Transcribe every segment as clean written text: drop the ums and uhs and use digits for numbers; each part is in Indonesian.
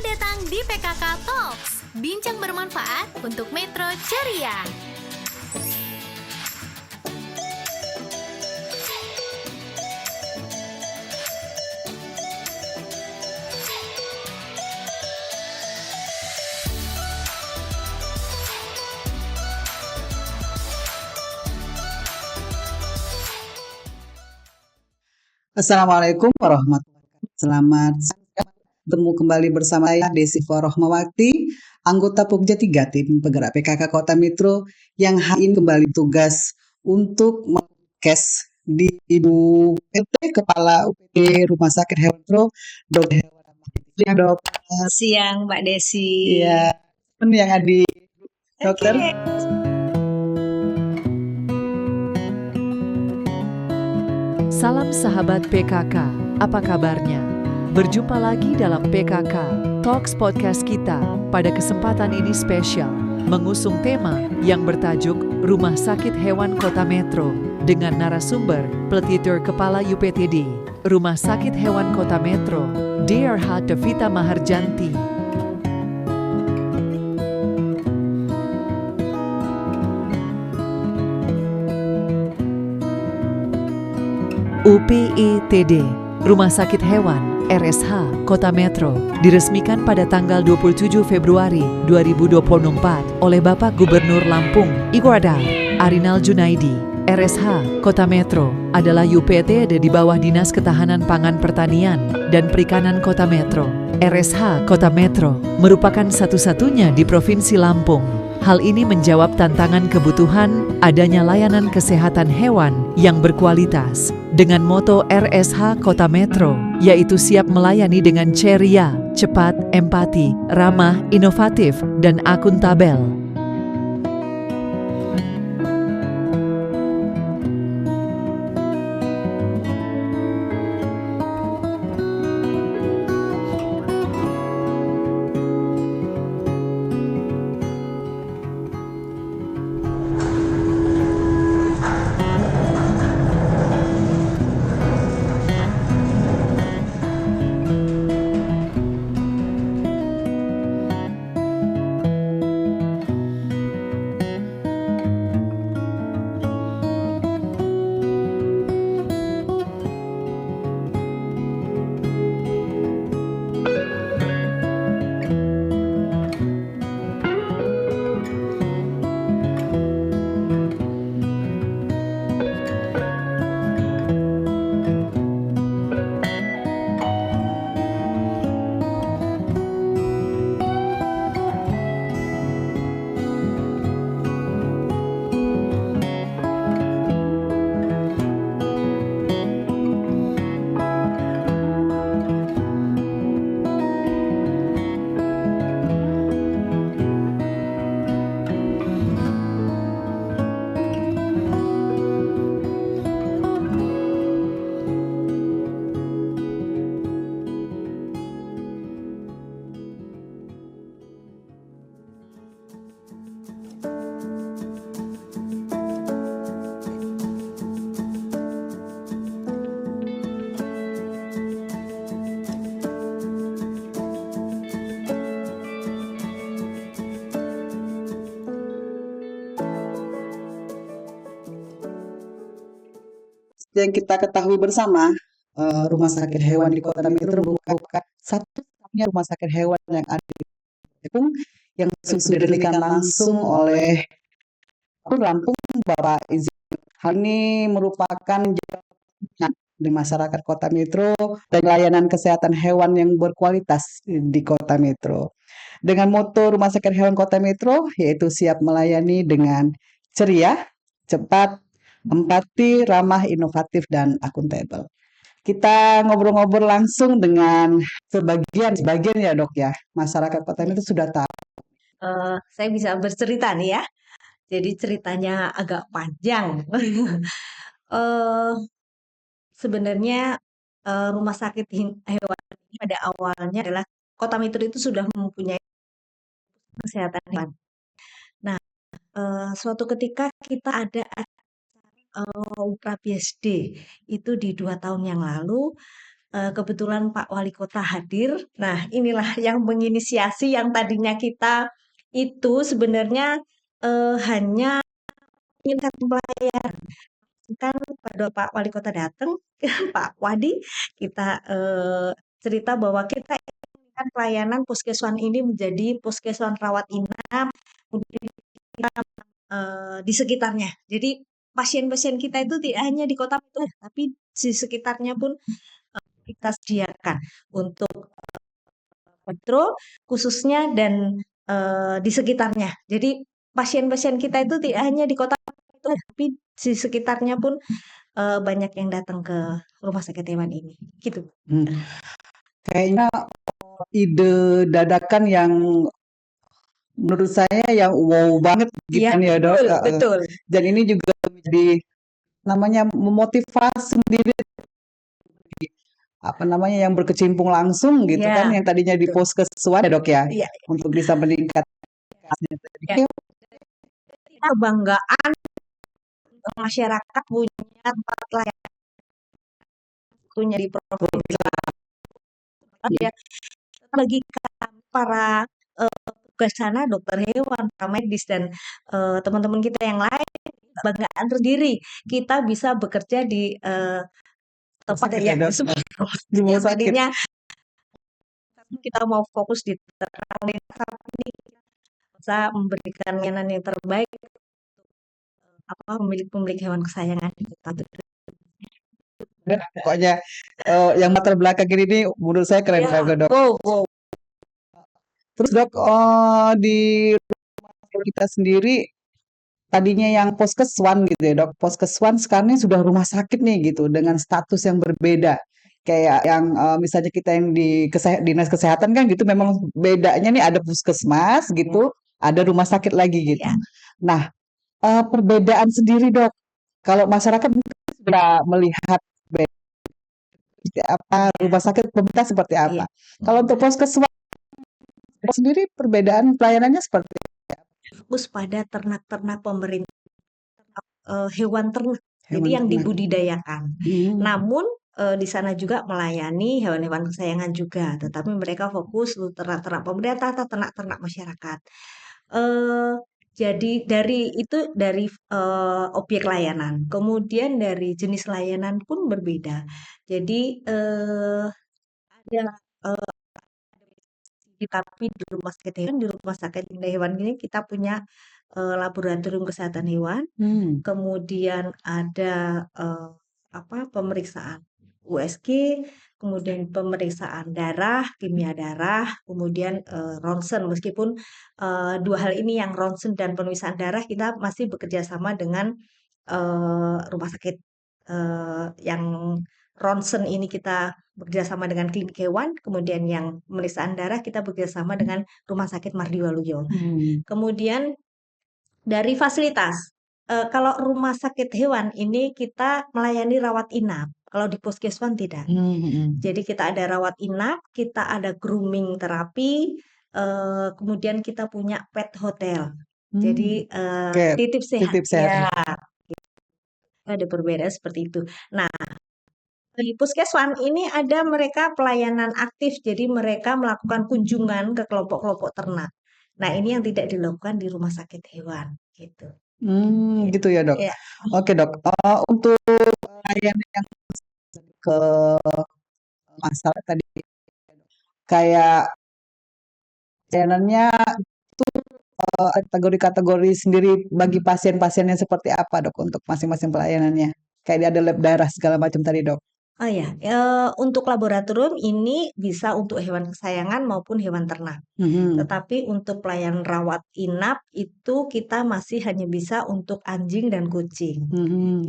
datang di PKK Talks, bincang bermanfaat untuk Metro Ceria. Assalamualaikum warahmatullahi wabarakatuh. Selamat bertemu kembali bersama saya Desi Rohmawati, anggota Pokja 3 tim penggerak PKK Kota Metro yang hari ini kembali bertugas untuk mengkes di Ibu PT Kepala UPT Rumah Sakit Hewan Pro, Dr. Ya, Dok. Siang Mbak Desi. Iya, yang adik dokter. Salam sahabat PKK, apa kabarnya? Berjumpa lagi dalam PKK Talks Podcast kita. Pada kesempatan ini spesial, mengusung tema yang bertajuk Rumah Sakit Hewan Kota Metro dengan narasumber Pelititor Kepala UPTD Rumah Sakit Hewan Kota Metro, Dr. Devita Maharjanti. UPITD, Rumah Sakit Hewan, RSH, Kota Metro, diresmikan pada tanggal 27 Februari 2024 oleh Bapak Gubernur Lampung, Igwada Arinal Junaidi. RSH, Kota Metro, adalah UPT di bawah Dinas Ketahanan Pangan Pertanian dan Perikanan Kota Metro. RSH Kota Metro merupakan satu-satunya di Provinsi Lampung. Hal ini menjawab tantangan kebutuhan adanya layanan kesehatan hewan yang berkualitas. Dengan moto RSH Kota Metro, yaitu siap melayani dengan ceria, cepat, empati, ramah, inovatif, dan akuntabel. Yang kita ketahui bersama, Rumah Sakit Hewan di Kota Metro merupakan satu-satunya rumah sakit hewan yang ada di Lampung yang sudah didirikan langsung oleh Lampung Bapak Izin. Hal ini merupakan di masyarakat Kota Metro dan layanan kesehatan hewan yang berkualitas di Kota Metro. Dengan moto Rumah Sakit Hewan Kota Metro yaitu siap melayani dengan ceria, cepat, empati, ramah, inovatif, dan akuntabel. Kita ngobrol-ngobrol langsung dengan sebagian ya Dok ya, masyarakat Kota Metro sudah tahu. Saya bisa bercerita nih ya. Jadi ceritanya agak panjang. Sebenarnya rumah sakit hewan ini pada awalnya adalah Kota Metro itu sudah mempunyai kesehatan hewan. Nah, suatu ketika kita ada Rabies D itu di 2 tahun yang lalu, kebetulan Pak Wali Kota hadir. Nah, inilah yang menginisiasi yang tadinya kita itu sebenarnya hanya menginginkan pelayan. Kan pada Pak Wali Kota datang, Pak Wadi, kita cerita bahwa kita inginkan pelayanan puskeswan ini menjadi puskeswan rawat inap di sekitarnya. Jadi pasien-pasien kita itu tidak hanya di kota itu, tapi di sekitarnya pun kita sediakan untuk metro khususnya dan di sekitarnya. Jadi pasien-pasien kita itu tidak hanya di kota itu, tapi di sekitarnya pun banyak yang datang ke rumah sakit hewan ini. Gitu. Hmm. Kayaknya ide dadakan yang menurut saya yang wow banget gitu Iya, kan ya dok. betul, betul. Dan ini juga menjadi namanya memotivasi sendiri apa namanya yang berkecimpung langsung gitu Iya, kan yang tadinya di betul. poskeswan ya dok ya Iya, untuk bisa meningkatkan ya. Kebanggaan masyarakat punya tempat layanan punya di provinsi. Ya, bagi kami para tugas sana, dokter hewan, para medis dan teman-teman kita yang lain, banggaan tersendiri kita bisa bekerja di tempat sakit yang ya dok di yang rumah sakit. tadinya kita mau fokus di terang ini bisa memberikan layanan yang terbaik apa pemilik-pemilik hewan kesayangan kita. Pokoknya yang latar belakang ini menurut saya keren Ya, banget dok. wow. Terus dok di rumah kita sendiri tadinya yang poskeswan gitu ya dok, poskeswan sekarang sudah rumah sakit nih gitu dengan status yang berbeda. Kayak yang misalnya kita yang di dinas kesehatan kan gitu memang bedanya nih ada puskesmas gitu, ada rumah sakit lagi gitu. Ya. Nah, perbedaan sendiri dok, kalau masyarakat mungkin sudah melihat seperti apa, rumah sakit pemerintah seperti apa. Kalau untuk puskesmas sendiri perbedaan pelayanannya seperti Fokus pada ternak-ternak pemerintah, hewan ternak, jadi hewan yang ternak. dibudidayakan. Namun di sana juga melayani hewan-hewan kesayangan juga, tetapi mereka fokus untuk ternak-ternak pemerintah atau ternak-ternak masyarakat. Jadi dari objek layanan, kemudian dari jenis layanan pun berbeda. Jadi ada tapi di rumah sakit hewan ini kita punya laboratorium kesehatan hewan, kemudian ada pemeriksaan USG, kemudian pemeriksaan darah, kimia darah, kemudian ronsen. Meskipun dua hal ini yang ronsen dan pemeriksaan darah kita masih bekerja sama dengan rumah sakit yang ronsen ini kita bekerjasama dengan klinik hewan, kemudian yang pemeriksaan darah kita bekerjasama dengan Rumah Sakit Mardi Waluyo. Kemudian dari fasilitas, kalau rumah sakit hewan ini kita melayani rawat inap, kalau di puskeswan tidak. Jadi kita ada rawat inap, kita ada grooming terapi, kemudian kita punya pet hotel. Jadi titip sehat. Ya, ada perbedaan seperti itu. Nah, di puskeswan ini ada mereka pelayanan aktif, jadi mereka melakukan kunjungan ke kelompok-kelompok ternak. Nah, ini yang tidak dilakukan di rumah sakit hewan, gitu. Gitu ya dok. Ya. Oke dok. Untuk layanan yang ke masalah tadi kayak layanannya itu kategori-kategori sendiri bagi pasien-pasiennya seperti apa dok untuk masing-masing pelayanannya? Kayak ada lab darah segala macam tadi dok. Oh ya, untuk laboratorium ini bisa untuk hewan kesayangan maupun hewan ternak. Tetapi untuk pelayanan rawat inap itu kita masih hanya bisa untuk anjing dan kucing.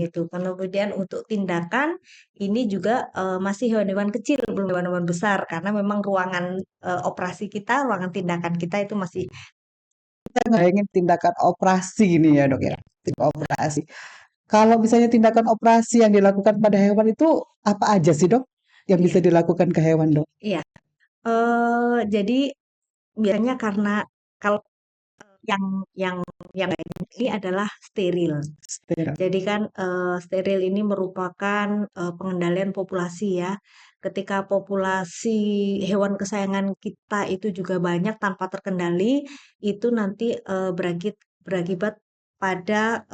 Gitu. Kemudian untuk tindakan ini juga masih hewan-hewan kecil, belum hewan-hewan besar karena memang ruangan operasi kita, ruangan tindakan kita itu masih Kita ngbayangin tindakan operasi ini ya dok ya, operasi. Kalau misalnya tindakan operasi yang dilakukan pada hewan itu apa aja sih dok yang bisa dilakukan ke hewan dok? Iya. Jadi biasanya karena kalau yang ini adalah steril. Steril. Jadi kan steril ini merupakan pengendalian populasi ya. Ketika populasi hewan kesayangan kita itu juga banyak tanpa terkendali, itu nanti berakibat pada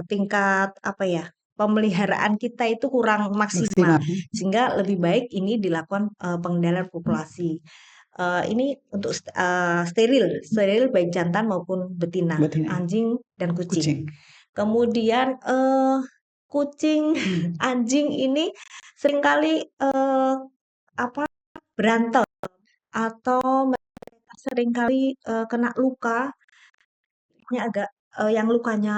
tingkat apa ya, pemeliharaan kita itu kurang maksimal. Maksimal. Sehingga lebih baik ini dilakukan pengendalian populasi. Ini untuk steril baik jantan maupun betina, Betina. anjing dan kucing. Kucing. Kemudian kucing, anjing ini seringkali berantem atau mereka seringkali kena luka, agak yang lukanya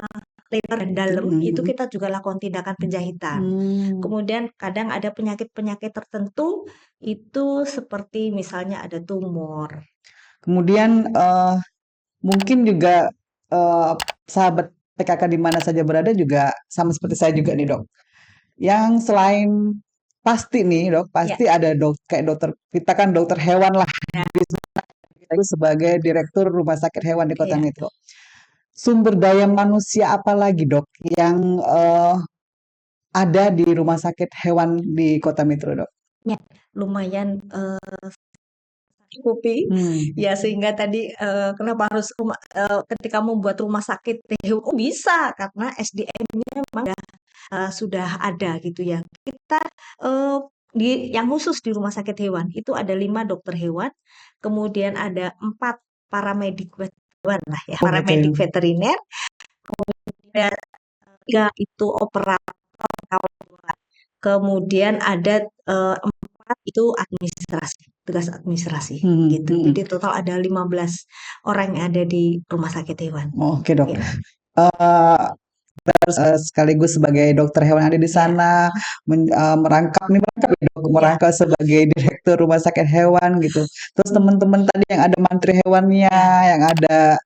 lebar dan dalam, itu kita juga lakukan tindakan penjahitan. Kemudian kadang ada penyakit-penyakit tertentu itu seperti misalnya ada tumor. Kemudian mungkin juga sahabat PKK di mana saja berada juga sama seperti saya juga nih dok. Yang selain pasti nih dok, pasti ada kayak dokter, kita kan dokter hewan lah. Itu sebagai direktur rumah sakit hewan di Kota Metro. Sumber daya manusia apa lagi dok yang ada di rumah sakit hewan di Kota Metro dok? Ya, lumayan cukupi ya, sehingga tadi kenapa harus ketika membuat rumah sakit hewan bisa karena SDM-nya memang sudah ada gitu ya. Kita yang khusus di rumah sakit hewan itu ada 5 dokter hewan, kemudian ada 4 paramedik hewan lah ya, paramedik veteriner, kemudian 3 itu operator, kemudian ada 4 itu administrasi, tugas administrasi gitu. Jadi total ada 15 orang yang ada di rumah sakit hewan. Oke dok. Sekaligus sebagai dokter hewan yang ada di sana, merangkap sebagai direktur rumah sakit hewan gitu. Terus teman-teman tadi yang ada mantri hewannya, yang ada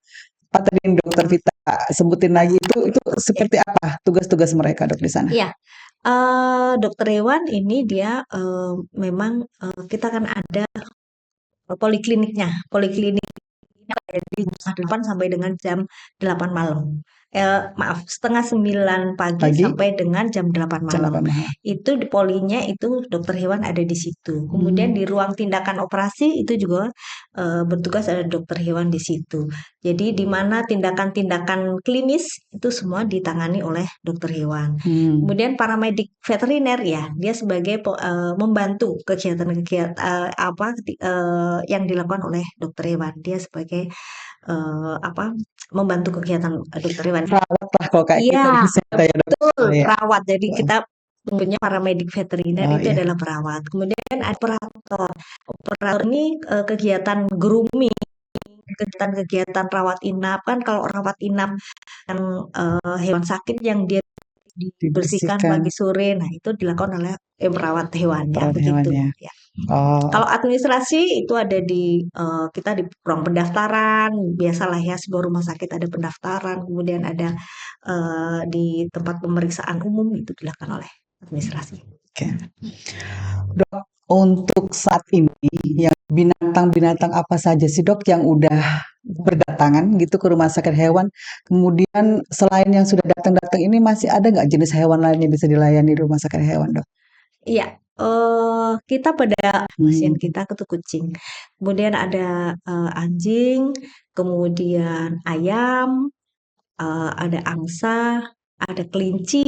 apa tadi yang dokter Vita sebutin lagi itu seperti apa tugas-tugas mereka dok di sana? Iya, dokter hewan ini dia memang kita kan ada polikliniknya, poliklinik dari jam 8 sampai dengan jam 8 malam. Setengah 9 pagi sampai dengan jam 8 malam. Itu di polinya itu dokter hewan ada di situ. Kemudian di ruang tindakan operasi itu juga bertugas ada dokter hewan di situ. Jadi di mana tindakan-tindakan klinis itu semua ditangani oleh dokter hewan. Kemudian paramedik veteriner ya, dia sebagai membantu kegiatan-kegiatan yang dilakukan oleh dokter hewan. Dia sebagai membantu kegiatan dokter hewan. Perawat lah kalau kayak gitu. Ya, betul, perawat. Jadi kita punya paramedik veteriner itu adalah perawat. Kemudian ada operator. Operator ini kegiatan grooming, kegiatan rawat inap. Kan kalau rawat inap yang hewan sakit yang dia dibersihkan pagi sore, nah itu dilakukan oleh perawat hewannya begitu. Ya. Kalau administrasi itu ada di kita di ruang pendaftaran, biasalah ya sebuah rumah sakit ada pendaftaran, kemudian ada di tempat pemeriksaan umum itu dilakukan oleh administrasi. Oke. Dok, untuk saat ini yang binatang-binatang apa saja sih dok yang udah berdatangan gitu ke rumah sakit hewan? Kemudian selain yang sudah datang-datang ini masih ada nggak jenis hewan lain yang bisa dilayani di rumah sakit hewan dok? Iya, kita pada pasien kita itu kucing, kemudian ada anjing, kemudian ayam, ada angsa, ada kelinci,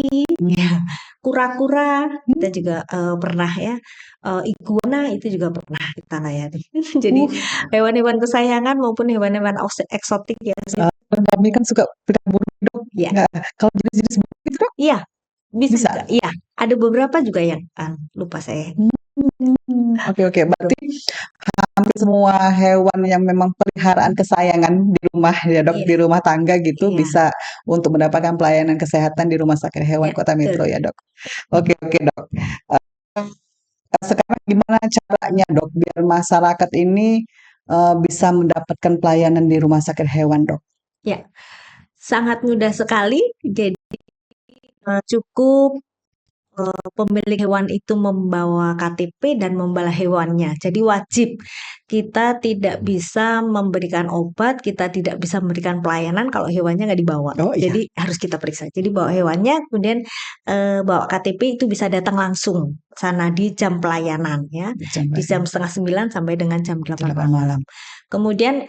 kura-kura, kita juga pernah ya, iguana itu juga pernah kita layani. Jadi hewan-hewan kesayangan maupun hewan-hewan eksotik ya. Kami kan suka berburu dok. Iya. Kalau jenis-jenis itu dok? Iya, bisa. Iya, ada beberapa juga yang lupa saya. Oke. Berarti hampir semua hewan yang memang peliharaan kesayangan di rumah ya dok, di rumah tangga gitu bisa untuk mendapatkan pelayanan kesehatan di rumah sakit hewan Kota Metro ya dok. Oke dok. Sekarang gimana caranya dok biar masyarakat ini bisa mendapatkan pelayanan di rumah sakit hewan dok? Ya, sangat mudah sekali. Jadi cukup pemilik hewan itu membawa KTP dan membawa hewannya. Jadi wajib kita tidak bisa memberikan obat, kita tidak bisa memberikan pelayanan kalau hewannya nggak dibawa. Oh iya, Jadi harus kita periksa. Jadi bawa hewannya, kemudian bawa KTP itu bisa datang langsung sana di jam pelayanan ya, di jam 8:30 sampai dengan jam 8 8 malam. malam. Kemudian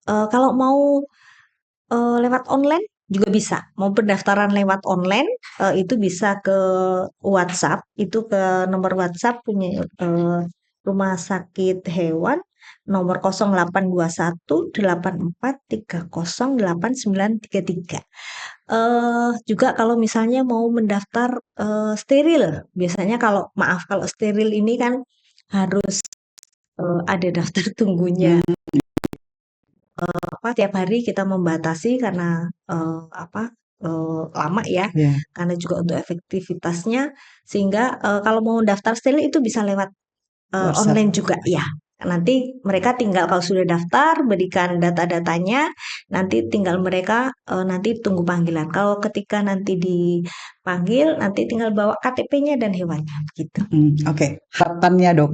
kalau mau lewat online juga bisa. Mau pendaftaran lewat online itu bisa ke WhatsApp, itu ke nomor WhatsApp punya Rumah Sakit Hewan nomor 0821 84 30 8933. Juga kalau misalnya mau mendaftar steril, biasanya kalau steril ini kan harus ada daftar tunggunya. Tiap hari kita membatasi karena lama ya, Iya. karena juga untuk efektivitasnya, sehingga kalau mau daftar steril itu bisa lewat WhatsApp. online juga ya. Nanti mereka tinggal kalau sudah daftar berikan data-datanya, nanti tinggal mereka nanti tunggu panggilan. Kalau ketika nanti dipanggil, nanti tinggal bawa KTP-nya dan hewannya gitu. Oke. Harapannya dok,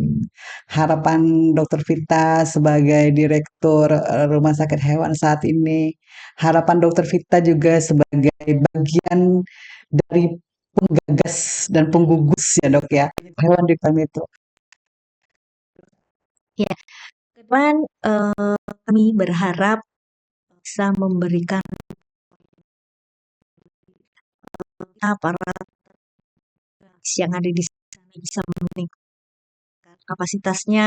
harapan Dokter Vita sebagai Direktur Rumah Sakit Hewan saat ini, harapan Dokter Vita juga sebagai bagian dari penggagas dan penggugus ya dok ya hewan di kami itu. Ya, ke depan kami berharap bisa memberikan para yang ada di sana bisa meningkatkan kapasitasnya,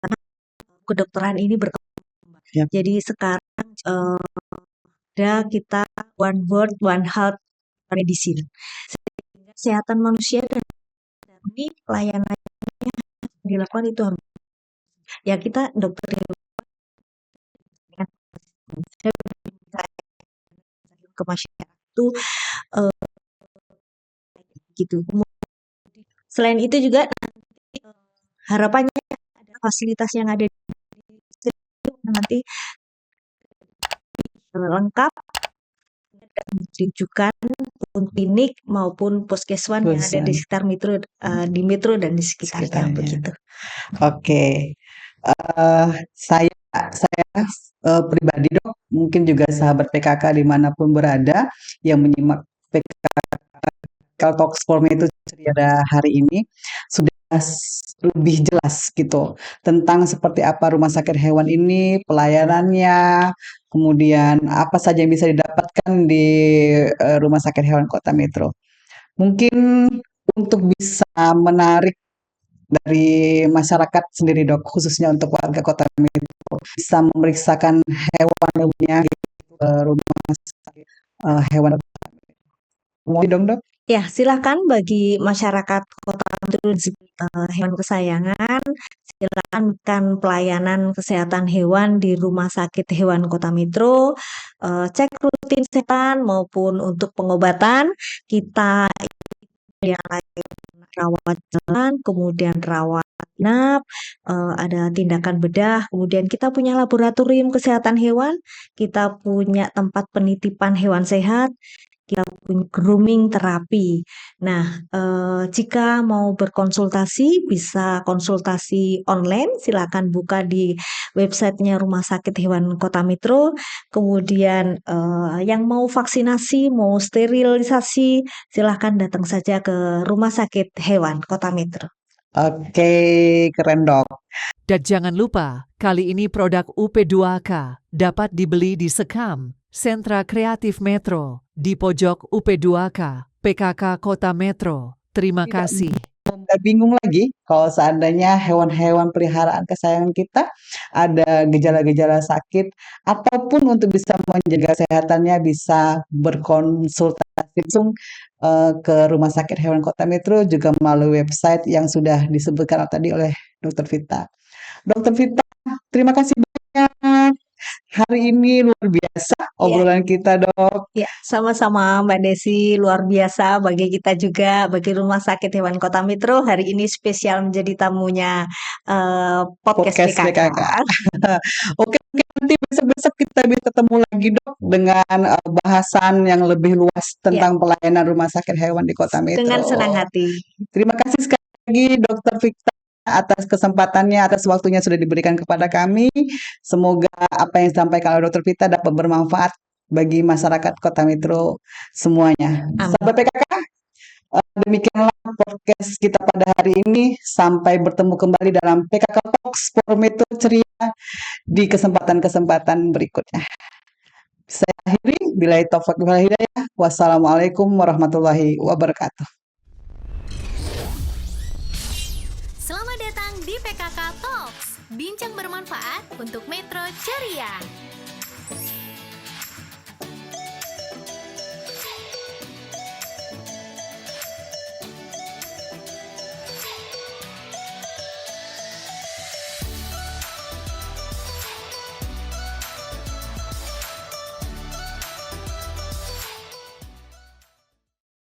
karena kedokteran ini berkembang. Yap. Jadi sekarang ada kita one world, one health medicine. Sehingga kesehatan manusia dan ini pelayanannya dilakukan itu harus. Ya kita dokter ke masyarakat itu gitu. Selain itu juga harapannya ada fasilitas yang ada di nanti lengkap rujukan klinik maupun puskeswan yang ada di sekitar metro, di metro dan di sekitarnya begitu. Oke. Saya pribadi dok, mungkin juga sahabat PKK dimanapun berada yang menyimak PKK Talks for Me itu pada hari ini sudah lebih jelas gitu tentang seperti apa rumah sakit hewan ini, pelayanannya, kemudian apa saja yang bisa didapatkan di rumah sakit hewan Kota Metro. Mungkin untuk bisa menarik dari masyarakat sendiri dok, khususnya untuk warga Kota Metro, bisa memeriksakan hewan-hewannya ke rumah sakit hewan. Mau dong dok? Ya, silakan bagi masyarakat Kota Metro hewan kesayangan, silakan kan pelayanan kesehatan hewan di Rumah Sakit Hewan Kota Metro, cek rutin kesehatan maupun untuk pengobatan kita yang rawat jalan, kemudian rawat inap, ada tindakan bedah, kemudian kita punya laboratorium kesehatan hewan, kita punya tempat penitipan hewan sehat, kita punya grooming terapi. Nah, jika mau berkonsultasi bisa konsultasi online, silakan buka di websitenya Rumah Sakit Hewan Kota Metro. Kemudian yang mau vaksinasi, mau sterilisasi, silakan datang saja ke Rumah Sakit Hewan Kota Metro. Oke, keren dok. Dan jangan lupa, kali ini produk UP2K dapat dibeli di Sekam, Sentra Kreatif Metro, di pojok UP2K, PKK Kota Metro. Terima kasih. Nggak bingung lagi kalau seandainya hewan-hewan peliharaan kesayangan kita ada gejala-gejala sakit ataupun untuk bisa menjaga kesehatannya bisa berkonsultasi langsung ke Rumah Sakit Hewan Kota Metro juga melalui website yang sudah disebutkan tadi oleh Dokter Vita. Dokter Vita, terima kasih banyak. Hari ini luar biasa obrolan kita dok. Ya, sama-sama Mbak Desi, luar biasa bagi kita juga, bagi Rumah Sakit Hewan Kota Metro. Hari ini spesial menjadi tamunya podcast PKK. Oke, nanti nanti besok-besok kita bisa ketemu lagi dok dengan bahasan yang lebih luas Ya, tentang pelayanan rumah sakit hewan di Kota dengan senang Metro. hati. Terima kasih sekali lagi Dokter Victa atas kesempatannya, atas waktunya sudah diberikan kepada kami. Semoga apa yang disampaikan oleh Dokter Victa dapat bermanfaat bagi masyarakat Kota Metro semuanya. Amin. Sahabat PKK, demikianlah podcast kita pada hari ini. Sampai bertemu kembali dalam PKK Talks for Metro Ceria di kesempatan-kesempatan berikutnya. Saya akhiri, billahi taufiq wal hidayah. Wassalamualaikum warahmatullahi wabarakatuh. Selamat datang di PKK Talks, bincang bermanfaat untuk Metro Ceria.